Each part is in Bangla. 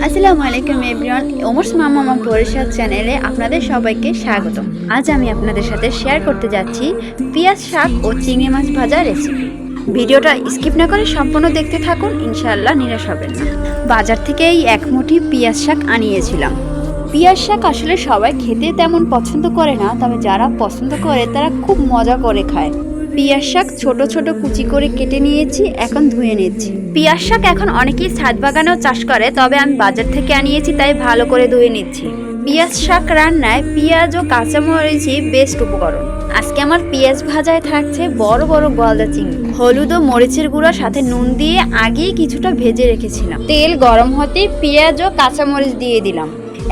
আসসালামু আলাইকুম এভরিওয়ান, ওমরস মামা বরিশাল চ্যানেলে আপনাদের সবাইকে স্বাগতম। আজ আমি আপনাদের সাথে শেয়ার করতে যাচ্ছি পেঁয়াজ শাক ও চিংড়ি মাছ ভাজা রেসিপি। ভিডিওটা স্কিপ না করে সম্পূর্ণ দেখতে থাকুন, ইনশাআল্লাহ নিরাশ হবেন না। বাজার থেকে এই এক মুঠি পেঁয়াজ শাক আনিয়েছিলাম। পেঁয়াজ শাক আসলে সবাই খেতে তেমন পছন্দ করে না, তবে যারা পছন্দ করে তারা খুব মজা করে খায়। পেঁয়াজ শাক ছোট ছোট কুচি করে কেটে নিয়েছি, এখন ধুয়ে নিচ্ছি। পেঁয়াজ শাক এখন অনেকেই ছাদ বাগানেও চাষ করে, তবে আমি বাজার থেকে আনিয়েছি তাই ভালো করে ধুয়ে নিচ্ছি। পেঁয়াজ শাক রান্নায় পেঁয়াজ ও কাঁচামরিচই বেস্ট উপকরণ। আজকে আমার পেঁয়াজ ভাজায় থাকছে বড় বড় গলদা চিংড়ি। হলুদ ও মরিচের গুঁড়া সাথে নুন দিয়ে আগেই কিছুটা ভেজে রেখেছিলাম। তেল গরম হতেই পেঁয়াজ ও কাঁচামরিচ দিয়ে দিলাম।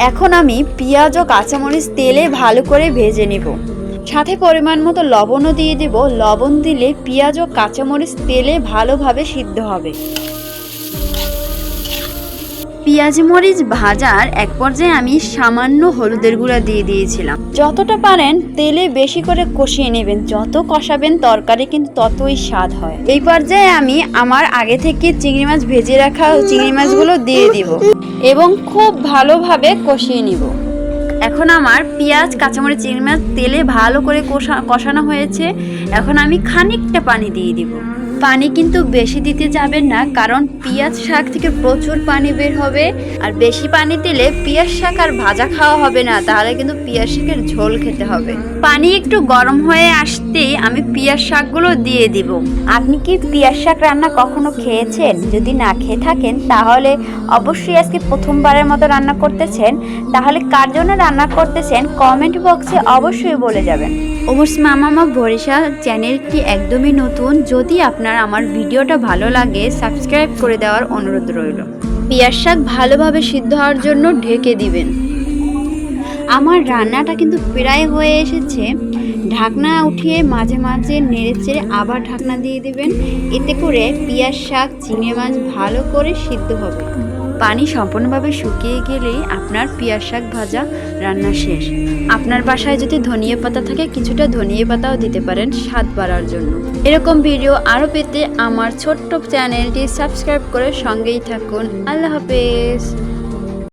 এখন আমি পেঁয়াজ ও কাঁচামরিচ তেলে ভালো করে ভেজে নেব। সাথে পরিমাণ মতো লবণও দিয়ে দেব। লবণ দিলে পেঁয়াজ ও কাঁচামরিচ তেলে ভালোভাবে সিদ্ধ হবে। পেঁয়াজ মরিচ ভাজার এক পর্যায়ে আমি সামান্য হলুদের গুঁড়া দিয়ে দিয়েছিলাম। যতটা পারেন তেলে বেশি করে কষিয়ে নেবেন, যত কষাবেন তরকারি কিন্তু ততই স্বাদ হয়। এই পর্যায়ে আমি আমার আগে থেকে চিংড়ি মাছ ভেজে রাখা চিংড়ি মাছগুলো দিয়ে দিব এবং খুব ভালোভাবে কষিয়ে নিব। এখন আমার পেঁয়াজ কাঁচামরিচ চিংড়ি মাছ তেলে ভালো করে কষানো হয়েছে। এখন আমি খানিকটা পানি দিয়ে দিব। পানি কিন্তু বেশি দিতে যাবেন না, কারণ পেঁয়াজ শাক থেকে প্রচুর পানি বের হবে, আর বেশি পানি দিলে পেঁয়াজ শাক আর ভাজা খাওয়া হবে না, তাহলে কিন্তু পেঁয়াজ শাকের ঝোল খেতে হবে। পানি একটু গরম হয়ে আসতেই আমি পেঁয়াজ শাকগুলো দিয়ে দিব। আপনি কি পেঁয়াজ শাক রান্না কখনো খেয়েছেন? যদি না খেয়ে থাকেন তাহলে অবশ্যই আজকে প্রথমবারের মতো রান্না করতেছেন। তাহলে কার জন্য রান্না করতেছেন কমেন্ট বক্সে অবশ্যই বলে যাবেন। ওমরস মামা বরিশাল চ্যানেলটি একদমই নতুন। যদি আপনার আমার ভিডিওটা ভালো লাগে সাবস্ক্রাইব করে দেওয়ার অনুরোধ রইল। পেঁয়াজ শাক ভালোভাবে সিদ্ধ হওয়ার জন্য ঢেকে দিবেন। আমার রান্নাটা কিন্তু প্রায় হয়ে এসেছে। ঢাকনা উঠিয়ে মাঝে মাঝে নেড়েচেড়ে আবার ঢাকনা দিয়ে দিবেন। এতে করে পেঁয়াজ শাক চিংড়ি মাছ ভালো করে সিদ্ধ হবে। পানি সম্পূর্ণভাবে শুকিয়ে গেলেই আপনার পেঁয়াজ শাক ভাজা রান্না শেষ। আপনার বাসায় যদি ধনিয়া পাতা থাকে কিছুটা ধনিয়া পাতাও দিতে পারেন স্বাদ বাড়ার জন্য। এরকম ভিডিও আরও পেতে আমার ছোট্ট চ্যানেলটি সাবস্ক্রাইব করে সঙ্গেই থাকুন। আল্লাহ হাফেজ।